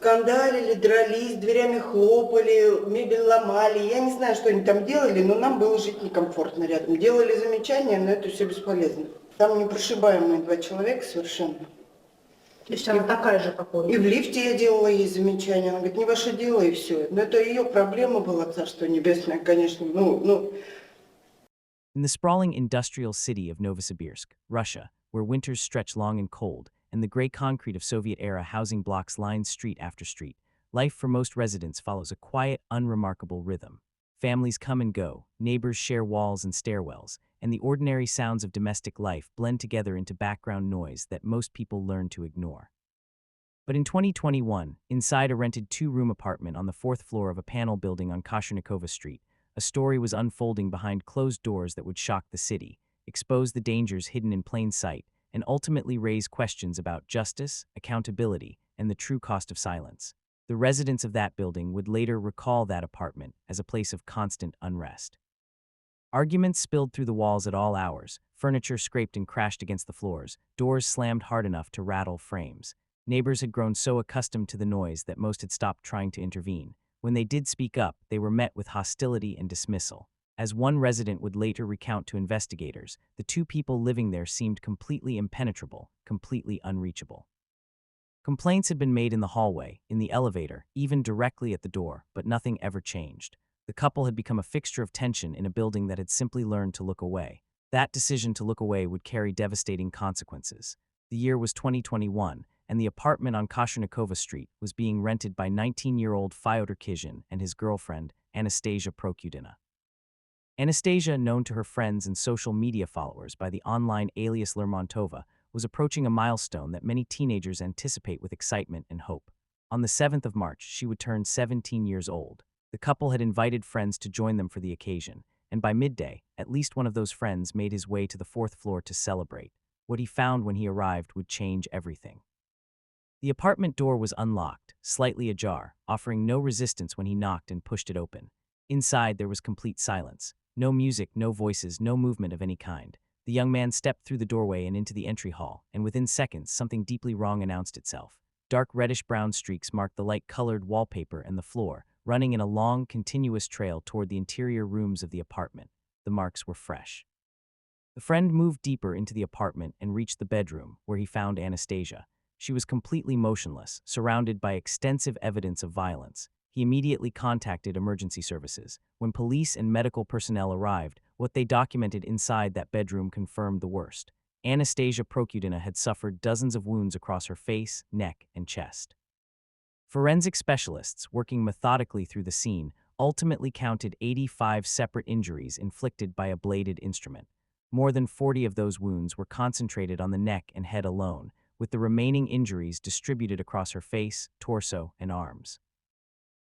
скандалили, дрались, дверями хлопали, мебель ломали. Я не знаю, что они там делали, но нам было жить некомфортно рядом. Делали замечания, но это все бесполезно. Там непрошибаемые два человека совершенно. То есть она такая же, как он? И в лифте я делала ей замечания. Она говорит, не ваше дело, и все. Но это ее проблема была, царство небесное, конечно. In the sprawling industrial city of Novosibirsk, Russia, where winters stretch long and cold, and the gray concrete of Soviet-era housing blocks line street after street, life for most residents follows a quiet, unremarkable rhythm. Families come and go, neighbors share walls and stairwells, and the ordinary sounds of domestic life blend together into background noise that most people learn to ignore. But in 2021, inside a rented two-room apartment on the fourth floor of a panel building on Koshernikova Street, a story was unfolding behind closed doors that would shock the city, expose the dangers hidden in plain sight, and ultimately raise questions about justice, accountability, and the true cost of silence. The residents of that building would later recall that apartment as a place of constant unrest. Arguments spilled through the walls at all hours, furniture scraped and crashed against the floors, doors slammed hard enough to rattle frames. Neighbors had grown so accustomed to the noise that most had stopped trying to intervene. When they did speak up, they were met with hostility and dismissal. As one resident would later recount to investigators, the two people living there seemed completely impenetrable, completely unreachable. Complaints had been made in the hallway, in the elevator, even directly at the door, but nothing ever changed. The couple had become a fixture of tension in a building that had simply learned to look away. That decision to look away would carry devastating consequences. The year was 2021, and the apartment on Koshernikova Street was being rented by 19-year-old Fyodor Kizhin and his girlfriend, Anastasia Prokyudina. Anastasia, known to her friends and social media followers by the online alias Lermontova, was approaching a milestone that many teenagers anticipate with excitement and hope. On the 7th of March, she would turn 17 years old. The couple had invited friends to join them for the occasion, and by midday, at least one of those friends made his way to the fourth floor to celebrate. What he found when he arrived would change everything. The apartment door was unlocked, slightly ajar, offering no resistance when he knocked and pushed it open. Inside, there was complete silence. No music, no voices, no movement of any kind. The young man stepped through the doorway and into the entry hall, and within seconds, something deeply wrong announced itself. Dark reddish-brown streaks marked the light-colored wallpaper and the floor, running in a long, continuous trail toward the interior rooms of the apartment. The marks were fresh. The friend moved deeper into the apartment and reached the bedroom, where he found Anastasia. She was completely motionless, surrounded by extensive evidence of violence. He immediately contacted emergency services. When police and medical personnel arrived, what they documented inside that bedroom confirmed the worst. Anastasia Prokyudina had suffered dozens of wounds across her face, neck, and chest. Forensic specialists, working methodically through the scene, ultimately counted 85 separate injuries inflicted by a bladed instrument. More than 40 of those wounds were concentrated on the neck and head alone, with the remaining injuries distributed across her face, torso, and arms.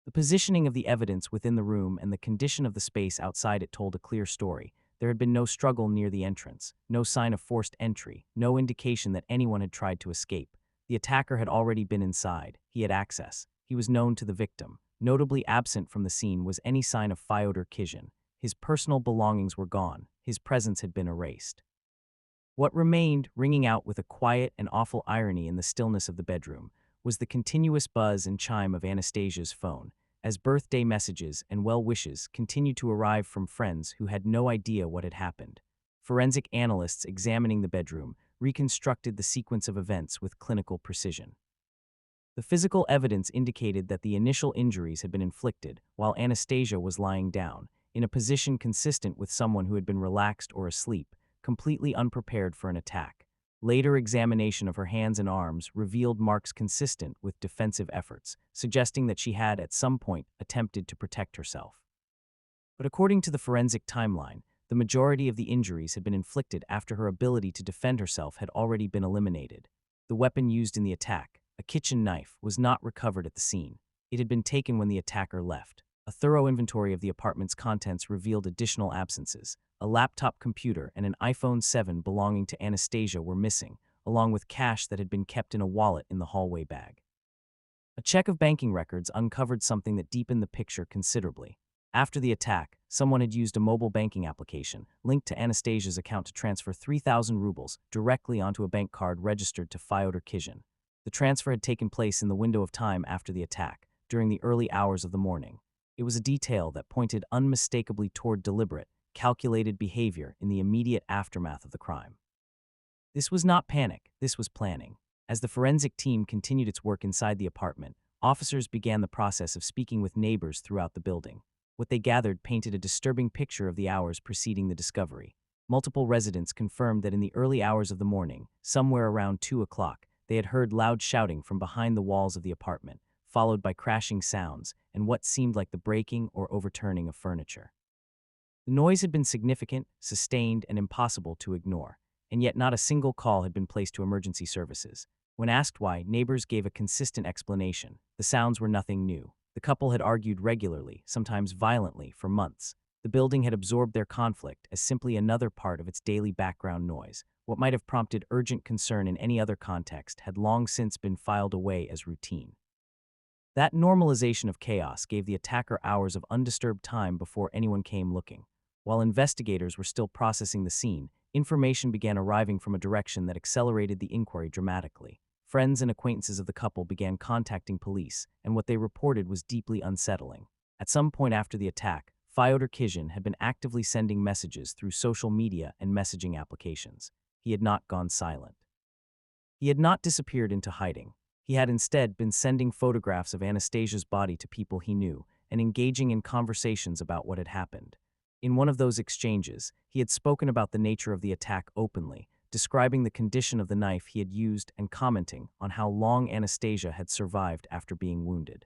The positioning of the evidence within the room and the condition of the space outside it told a clear story. There had been no struggle near the entrance, no sign of forced entry, no indication that anyone had tried to escape. The attacker had already been inside. He had access. He was known to the victim. Notably absent from the scene was any sign of Fyodor Kizhin. His personal belongings were gone. His presence had been erased. What remained, ringing out with a quiet and awful irony in the stillness of the bedroom, was the continuous buzz and chime of Anastasia's phone, as birthday messages and well wishes continued to arrive from friends who had no idea what had happened. Forensic analysts examining the bedroom reconstructed the sequence of events with clinical precision. The physical evidence indicated that the initial injuries had been inflicted while Anastasia was lying down, in a position consistent with someone who had been relaxed or asleep, completely unprepared for an attack. Later examination of her hands and arms revealed marks consistent with defensive efforts, suggesting that she had at some point attempted to protect herself. But according to the forensic timeline, the majority of the injuries had been inflicted after her ability to defend herself had already been eliminated. The weapon used in the attack, a kitchen knife, was not recovered at the scene. It had been taken when the attacker left. A thorough inventory of the apartment's contents revealed additional absences. A laptop computer and an iPhone 7 belonging to Anastasia were missing, along with cash that had been kept in a wallet in the hallway bag. A check of banking records uncovered something that deepened the picture considerably. After the attack, someone had used a mobile banking application linked to Anastasia's account to transfer 3,000 rubles directly onto a bank card registered to Fyodor Kizhin. The transfer had taken place in the window of time after the attack, during the early hours of the morning. It was a detail that pointed unmistakably toward deliberate, calculated behavior in the immediate aftermath of the crime. This was not panic, this was planning. As the forensic team continued its work inside the apartment, officers began the process of speaking with neighbors throughout the building. What they gathered painted a disturbing picture of the hours preceding the discovery. Multiple residents confirmed that in the early hours of the morning, somewhere around 2 o'clock, they had heard loud shouting from behind the walls of the apartment, followed by crashing sounds and what seemed like the breaking or overturning of furniture. The noise had been significant, sustained, and impossible to ignore, and yet not a single call had been placed to emergency services. When asked why, neighbors gave a consistent explanation. The sounds were nothing new. The couple had argued regularly, sometimes violently, for months. The building had absorbed their conflict as simply another part of its daily background noise. What might have prompted urgent concern in any other context had long since been filed away as routine. That normalization of chaos gave the attacker hours of undisturbed time before anyone came looking. While investigators were still processing the scene, information began arriving from a direction that accelerated the inquiry dramatically. Friends and acquaintances of the couple began contacting police, and what they reported was deeply unsettling. At some point after the attack, Fyodor Kizhin had been actively sending messages through social media and messaging applications. He had not gone silent. He had not disappeared into hiding. He had instead been sending photographs of Anastasia's body to people he knew and engaging in conversations about what had happened. In one of those exchanges, he had spoken about the nature of the attack openly, describing the condition of the knife he had used and commenting on how long Anastasia had survived after being wounded.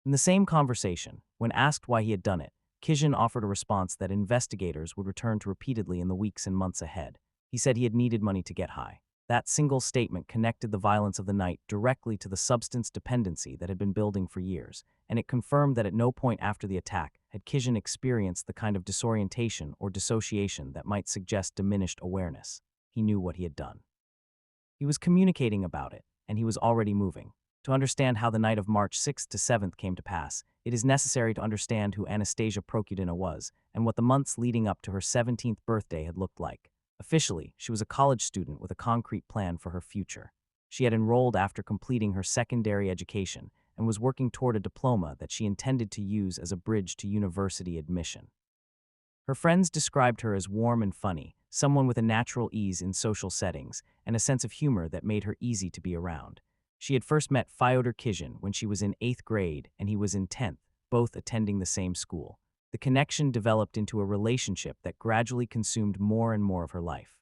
In the same conversation, when asked why he had done it, Kizhin offered a response that investigators would return to repeatedly in the weeks and months ahead. He said he had needed money to get high. That single statement connected the violence of the night directly to the substance dependency that had been building for years, and it confirmed that at no point after the attack had Kizhin experienced the kind of disorientation or dissociation that might suggest diminished awareness. He knew what he had done. He was communicating about it, and he was already moving. To understand how the night of March 6th to 7th came to pass, it is necessary to understand who Anastasia Prokudina was and what the months leading up to her 17th birthday had looked like. Officially, she was a college student with a concrete plan for her future. She had enrolled after completing her secondary education and was working toward a diploma that she intended to use as a bridge to university admission. Her friends described her as warm and funny, someone with a natural ease in social settings and a sense of humor that made her easy to be around. She had first met Fyodor Kizhin when she was in 8th grade and he was in 10th, both attending the same school. The connection developed into a relationship that gradually consumed more and more of her life.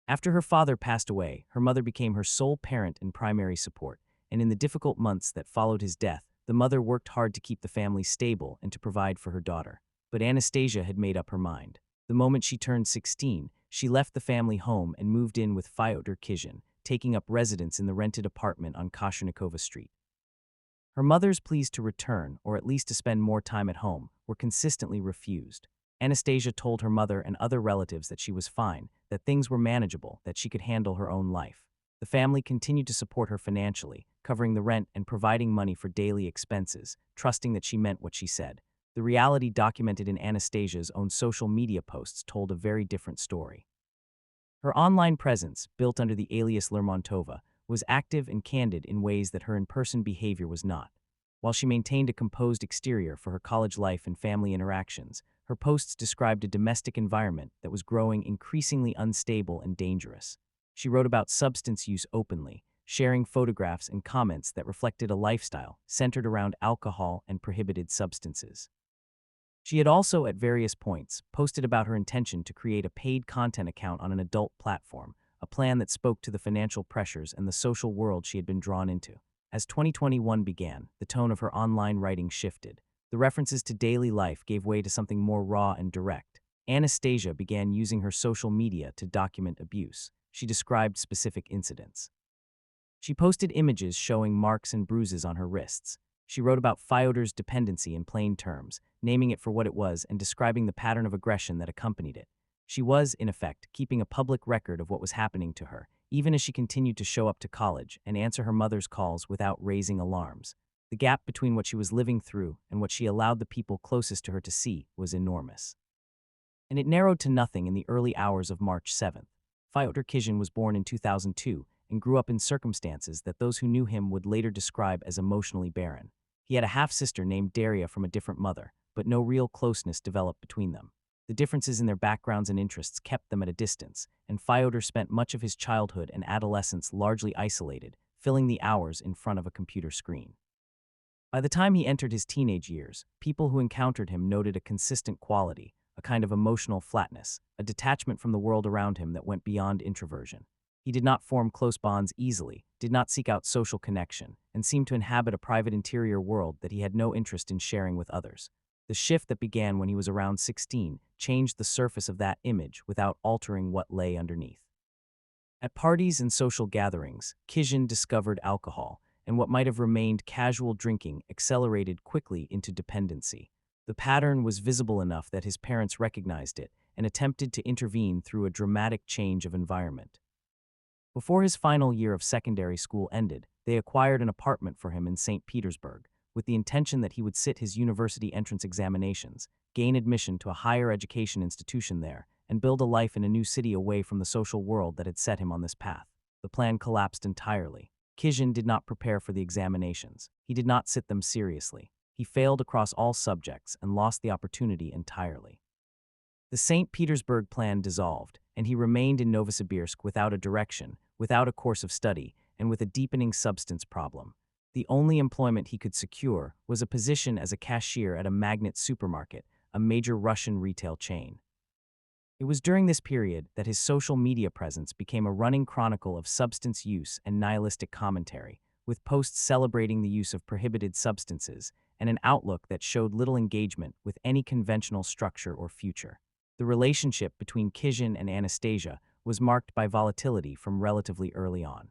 After her father passed away, her mother became her sole parent and primary support, and in the difficult months that followed his death, the mother worked hard to keep the family stable and to provide for her daughter. But Anastasia had made up her mind. The moment she turned 16, she left the family home and moved in with Fyodor Kizhin, taking up residence in the rented apartment on Kashirnikova Street. Her mother's pleas to return, or at least to spend more time at home, were consistently refused. Anastasia told her mother and other relatives that she was fine, that things were manageable, that she could handle her own life. The family continued to support her financially, covering the rent and providing money for daily expenses, trusting that she meant what she said. The reality documented in Anastasia's own social media posts told a very different story. Her online presence, built under the alias Lermontova, was active and candid in ways that her in-person behavior was not. While she maintained a composed exterior for her college life and family interactions, her posts described a domestic environment that was growing increasingly unstable and dangerous. She wrote about substance use openly, sharing photographs and comments that reflected a lifestyle centered around alcohol and prohibited substances. She had also, at various points, posted about her intention to create a paid content account on an adult platform, a plan that spoke to the financial pressures and the social world she had been drawn into. As 2021 began, the tone of her online writing shifted. The references to daily life gave way to something more raw and direct. Anastasia began using her social media to document abuse. She described specific incidents. She posted images showing marks and bruises on her wrists. She wrote about Fyodor's dependency in plain terms, naming it for what it was and describing the pattern of aggression that accompanied it. She was, in effect, keeping a public record of what was happening to her, even as she continued to show up to college and answer her mother's calls without raising alarms. The gap between what she was living through and what she allowed the people closest to her to see was enormous. And it narrowed to nothing in the early hours of March 7th. Fyodor Kizhin was born in 2002 and grew up in circumstances that those who knew him would later describe as emotionally barren. He had a half-sister named Daria from a different mother, but no real closeness developed between them. The differences in their backgrounds and interests kept them at a distance, and Fyodor spent much of his childhood and adolescence largely isolated, filling the hours in front of a computer screen. By the time he entered his teenage years, people who encountered him noted a consistent quality, a kind of emotional flatness, a detachment from the world around him that went beyond introversion. He did not form close bonds easily, did not seek out social connection, and seemed to inhabit a private interior world that he had no interest in sharing with others. The shift that began when he was around 16 changed the surface of that image without altering what lay underneath. At parties and social gatherings, Kizhin discovered alcohol, and what might have remained casual drinking accelerated quickly into dependency. The pattern was visible enough that his parents recognized it and attempted to intervene through a dramatic change of environment. Before his final year of secondary school ended, they acquired an apartment for him in St. Petersburg, with the intention that he would sit his university entrance examinations, gain admission to a higher education institution there, and build a life in a new city away from the social world that had set him on this path. The plan collapsed entirely. Kizhin did not prepare for the examinations. He did not sit them seriously. He failed across all subjects and lost the opportunity entirely. The St. Petersburg plan dissolved, and he remained in Novosibirsk without a direction, without a course of study, and with a deepening substance problem. The only employment he could secure was a position as a cashier at a Magnet supermarket, a major Russian retail chain. It was during this period that his social media presence became a running chronicle of substance use and nihilistic commentary, with posts celebrating the use of prohibited substances and an outlook that showed little engagement with any conventional structure or future. The relationship between Kizhin and Anastasia was marked by volatility from relatively early on.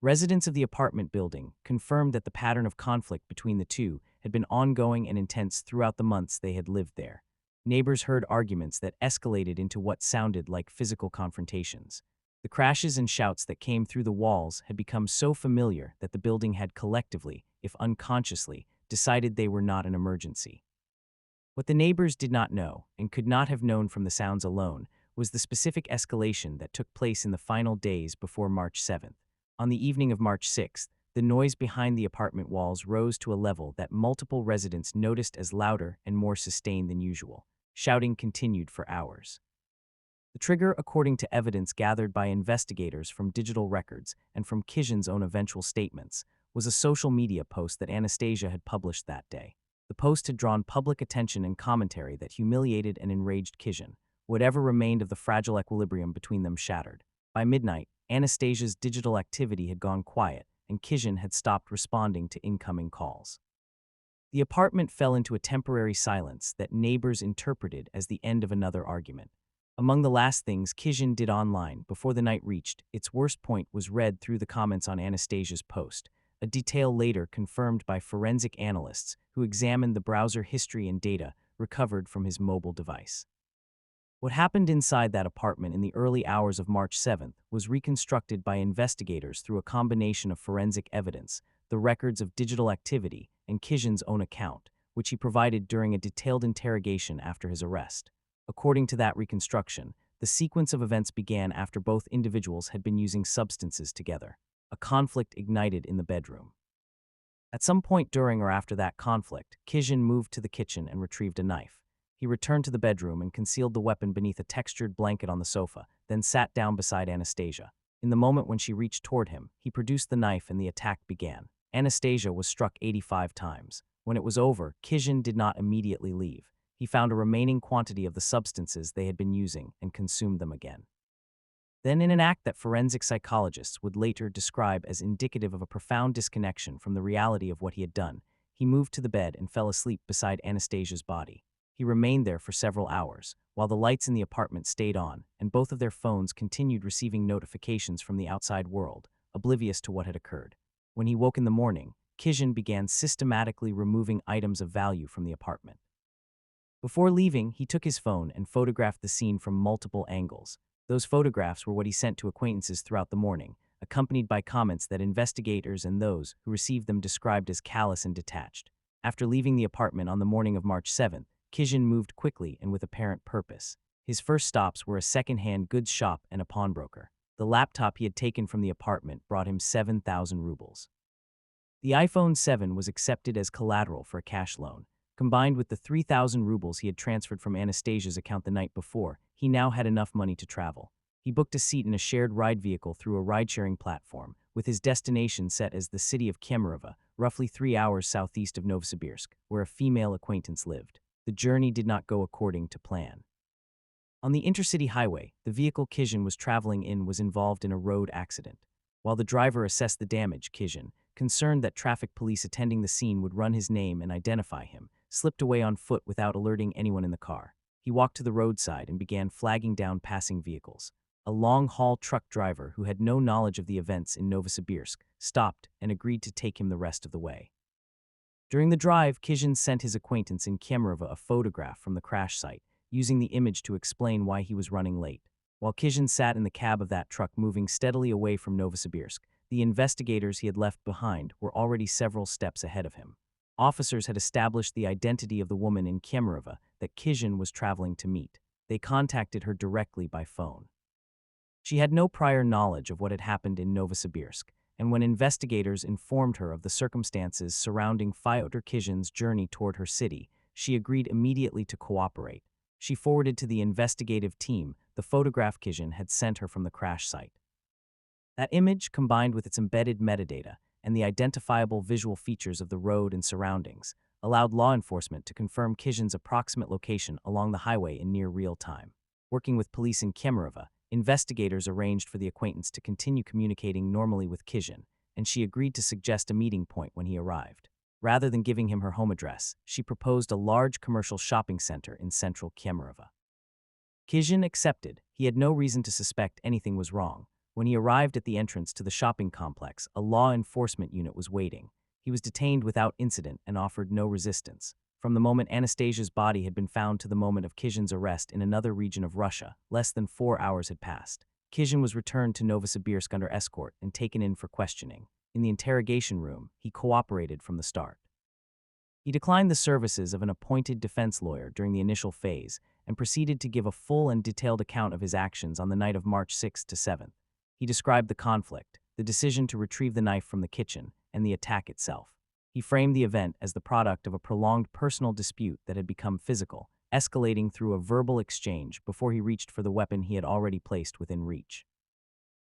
Residents of the apartment building confirmed that the pattern of conflict between the two had been ongoing and intense throughout the months they had lived there. Neighbors heard arguments that escalated into what sounded like physical confrontations. The crashes and shouts that came through the walls had become so familiar that the building had collectively, if unconsciously, decided they were not an emergency. What the neighbors did not know, and could not have known from the sounds alone, was the specific escalation that took place in the final days before March 7th. On the evening of March 6th, the noise behind the apartment walls rose to a level that multiple residents noticed as louder and more sustained than usual. Shouting continued for hours. The trigger, according to evidence gathered by investigators from digital records and from Kizhin's own eventual statements, was a social media post that Anastasia had published that day. The post had drawn public attention and commentary that humiliated and enraged Kizhin. Whatever remained of the fragile equilibrium between them shattered. By midnight, Anastasia's digital activity had gone quiet, and Kizhin had stopped responding to incoming calls. The apartment fell into a temporary silence that neighbors interpreted as the end of another argument. Among the last things Kizhin did online before the night reached its worst point was read through the comments on Anastasia's post, a detail later confirmed by forensic analysts who examined the browser history and data recovered from his mobile device. What happened inside that apartment in the early hours of March 7th was reconstructed by investigators through a combination of forensic evidence, the records of digital activity, and Kizhin's own account, which he provided during a detailed interrogation after his arrest. According to that reconstruction, the sequence of events began after both individuals had been using substances together. A conflict ignited in the bedroom. At some point during or after that conflict, Kizhin moved to the kitchen and retrieved a knife. He returned to the bedroom and concealed the weapon beneath a textured blanket on the sofa, then sat down beside Anastasia. In the moment when she reached toward him, he produced the knife and the attack began. Anastasia was struck 85 times. When it was over, Kizhin did not immediately leave. He found a remaining quantity of the substances they had been using and consumed them again. Then, in an act that forensic psychologists would later describe as indicative of a profound disconnection from the reality of what he had done, he moved to the bed and fell asleep beside Anastasia's body. He remained there for several hours, while the lights in the apartment stayed on, and both of their phones continued receiving notifications from the outside world, oblivious to what had occurred. When he woke in the morning, Kizhin began systematically removing items of value from the apartment. Before leaving, he took his phone and photographed the scene from multiple angles. Those photographs were what he sent to acquaintances throughout the morning, accompanied by comments that investigators and those who received them described as callous and detached. After leaving the apartment on the morning of March 7th, Kizhin moved quickly and with apparent purpose. His first stops were a second-hand goods shop and a pawnbroker. The laptop he had taken from the apartment brought him 7,000 rubles. The iPhone 7 was accepted as collateral for a cash loan. Combined with the 3,000 rubles he had transferred from Anastasia's account the night before, he now had enough money to travel. He booked a seat in a shared ride vehicle through a ride-sharing platform, with his destination set as the city of Kemerovo, roughly 3 hours southeast of Novosibirsk, where a female acquaintance lived. The journey did not go according to plan. On the intercity highway, the vehicle Kizhin was traveling in was involved in a road accident. While the driver assessed the damage, Kizhin, concerned that traffic police attending the scene would run his name and identify him, slipped away on foot without alerting anyone in the car. He walked to the roadside and began flagging down passing vehicles. A long-haul truck driver who had no knowledge of the events in Novosibirsk stopped and agreed to take him the rest of the way. During the drive, Kizhin sent his acquaintance in Kemerovo a photograph from the crash site, using the image to explain why he was running late. While Kizhin sat in the cab of that truck moving steadily away from Novosibirsk, the investigators he had left behind were already several steps ahead of him. Officers had established the identity of the woman in Kemerovo that Kizhin was traveling to meet. They contacted her directly by phone. She had no prior knowledge of what had happened in Novosibirsk, and when investigators informed her of the circumstances surrounding Fyodor Kizhin's journey toward her city, she agreed immediately to cooperate. She forwarded to the investigative team the photograph Kizhin had sent her from the crash site. That image, combined with its embedded metadata and the identifiable visual features of the road and surroundings, allowed law enforcement to confirm Kizhin's approximate location along the highway in near real time. Working with police in Kemerovo, investigators arranged for the acquaintance to continue communicating normally with Kizhin, and she agreed to suggest a meeting point when he arrived. Rather than giving him her home address, she proposed a large commercial shopping center in central Kemerovo. Kizhin accepted. He had no reason to suspect anything was wrong. When he arrived at the entrance to the shopping complex, a law enforcement unit was waiting. He was detained without incident and offered no resistance. From the moment Anastasia's body had been found to the moment of Kizhin's arrest in another region of Russia, less than 4 hours had passed. Kizhin was returned to Novosibirsk under escort and taken in for questioning. In the interrogation room, he cooperated from the start. He declined the services of an appointed defense lawyer during the initial phase and proceeded to give a full and detailed account of his actions on the night of March 6 to 7. He described the conflict, the decision to retrieve the knife from the kitchen, and the attack itself. He framed the event as the product of a prolonged personal dispute that had become physical, escalating through a verbal exchange before he reached for the weapon he had already placed within reach.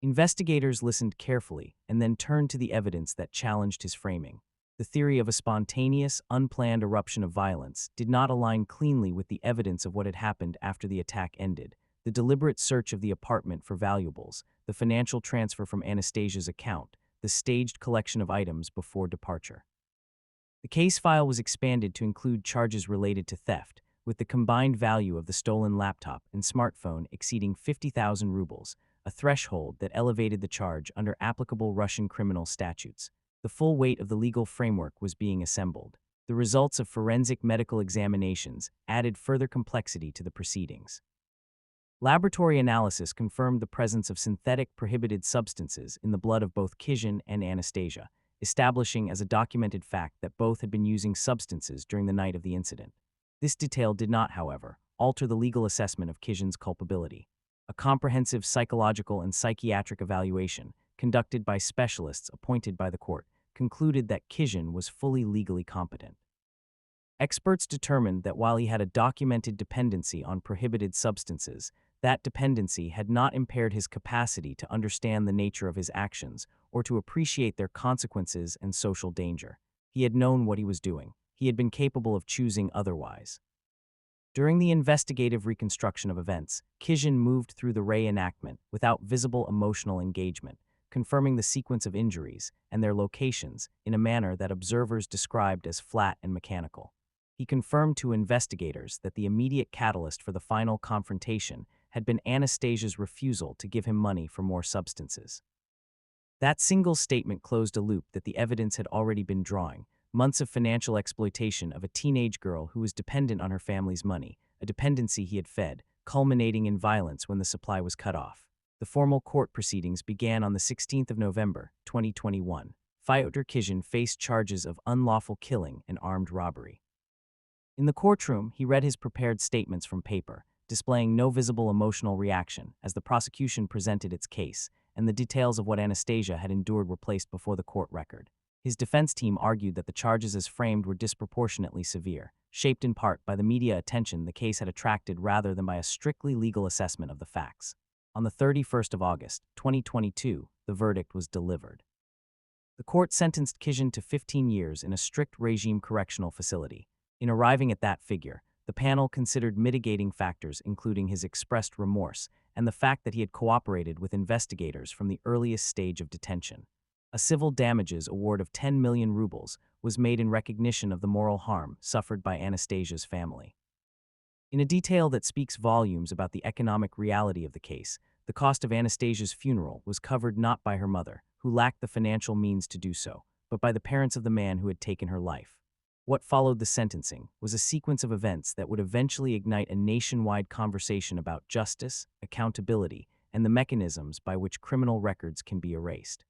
Investigators listened carefully and then turned to the evidence that challenged his framing. The theory of a spontaneous, unplanned eruption of violence did not align cleanly with the evidence of what had happened after the attack ended. The deliberate search of the apartment for valuables, the financial transfer from Anastasia's account, the staged collection of items before departure. The case file was expanded to include charges related to theft, with the combined value of the stolen laptop and smartphone exceeding 50,000 rubles, a threshold that elevated the charge under applicable Russian criminal statutes. The full weight of the legal framework was being assembled. The results of forensic medical examinations added further complexity to the proceedings. Laboratory analysis confirmed the presence of synthetic prohibited substances in the blood of both Kizhin and Anastasia, establishing as a documented fact that both had been using substances during the night of the incident. This detail did not, however, alter the legal assessment of Kizhin's culpability. A comprehensive psychological and psychiatric evaluation, conducted by specialists appointed by the court, concluded that Kizhin was fully legally competent. Experts determined that while he had a documented dependency on prohibited substances, that dependency had not impaired his capacity to understand the nature of his actions or to appreciate their consequences and social danger. He had known what he was doing. He had been capable of choosing otherwise. During the investigative reconstruction of events, Kizhin moved through the reenactment without visible emotional engagement, confirming the sequence of injuries and their locations in a manner that observers described as flat and mechanical. He confirmed to investigators that the immediate catalyst for the final confrontation had been Anastasia's refusal to give him money for more substances. That single statement closed a loop that the evidence had already been drawing: months of financial exploitation of a teenage girl who was dependent on her family's money, a dependency he had fed, culminating in violence when the supply was cut off. The formal court proceedings began on the 16th of November, 2021. Fyodor Kizhin faced charges of unlawful killing and armed robbery. In the courtroom, he read his prepared statements from paper, displaying no visible emotional reaction as the prosecution presented its case, and the details of what Anastasia had endured were placed before the court record. His defense team argued that the charges as framed were disproportionately severe, shaped in part by the media attention the case had attracted rather than by a strictly legal assessment of the facts. On the 31st of August, 2022, the verdict was delivered. The court sentenced Kizhin to 15 years in a strict regime correctional facility. In arriving at that figure, the panel considered mitigating factors including his expressed remorse and the fact that he had cooperated with investigators from the earliest stage of detention. A civil damages award of 10 million rubles was made in recognition of the moral harm suffered by Anastasia's family. In a detail that speaks volumes about the economic reality of the case, the cost of Anastasia's funeral was covered not by her mother, who lacked the financial means to do so, but by the parents of the man who had taken her life. What followed the sentencing was a sequence of events that would eventually ignite a nationwide conversation about justice, accountability, and the mechanisms by which criminal records can be erased.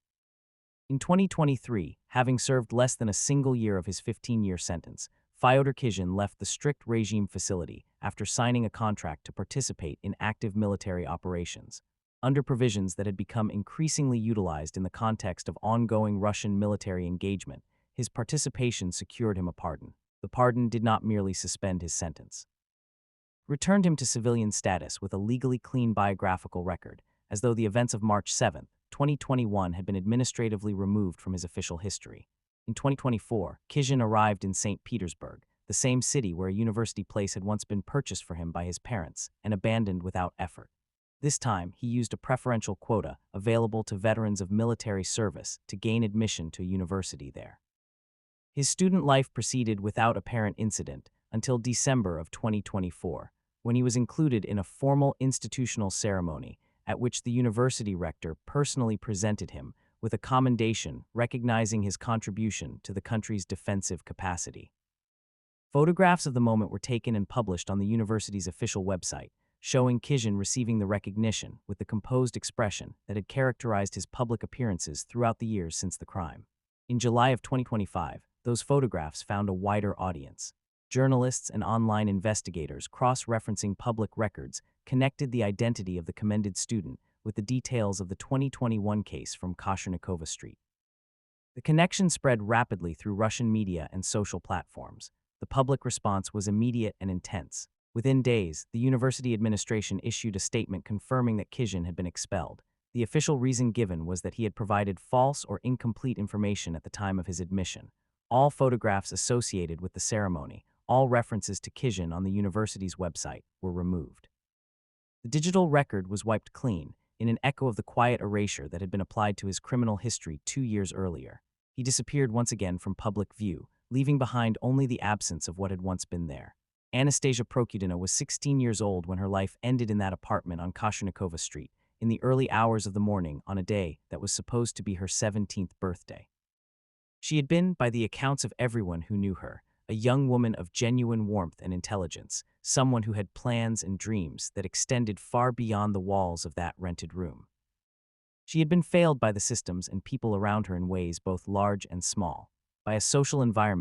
In 2023, having served less than a single year of his 15-year sentence, Fyodor Kizhin left the strict regime facility after signing a contract to participate in active military operations. Under provisions that had become increasingly utilized in the context of ongoing Russian military engagement, his participation secured him a pardon. The pardon did not merely suspend his sentence. It returned him to civilian status with a legally clean biographical record, as though the events of March 7, 2021 had been administratively removed from his official history. In 2024, Kizhin arrived in St. Petersburg, the same city where a university place had once been purchased for him by his parents and abandoned without effort. This time, he used a preferential quota available to veterans of military service to gain admission to a university there. His student life proceeded without apparent incident until December of 2024, when he was included in a formal institutional ceremony at which the university rector personally presented him with a commendation recognizing his contribution to the country's defensive capacity. Photographs of the moment were taken and published on the university's official website, showing Kizhin receiving the recognition with the composed expression that had characterized his public appearances throughout the years since the crime. In July of 2025, those photographs found a wider audience. Journalists and online investigators cross-referencing public records connected the identity of the commended student with the details of the 2021 case from Kashirnikova Street. The connection spread rapidly through Russian media and social platforms. The public response was immediate and intense. Within days, the university administration issued a statement confirming that Kizhin had been expelled. The official reason given was that he had provided false or incomplete information at the time of his admission. All photographs associated with the ceremony, all references to Kizhin on the university's website, were removed. The digital record was wiped clean, in an echo of the quiet erasure that had been applied to his criminal history 2 years earlier. He disappeared once again from public view, leaving behind only the absence of what had once been there. Anastasia Prokudina was 16 years old when her life ended in that apartment on Kashirnikova Street, in the early hours of the morning on a day that was supposed to be her 17th birthday. She had been, by the accounts of everyone who knew her, a young woman of genuine warmth and intelligence, someone who had plans and dreams that extended far beyond the walls of that rented room. She had been failed by the systems and people around her in ways both large and small, by a social environment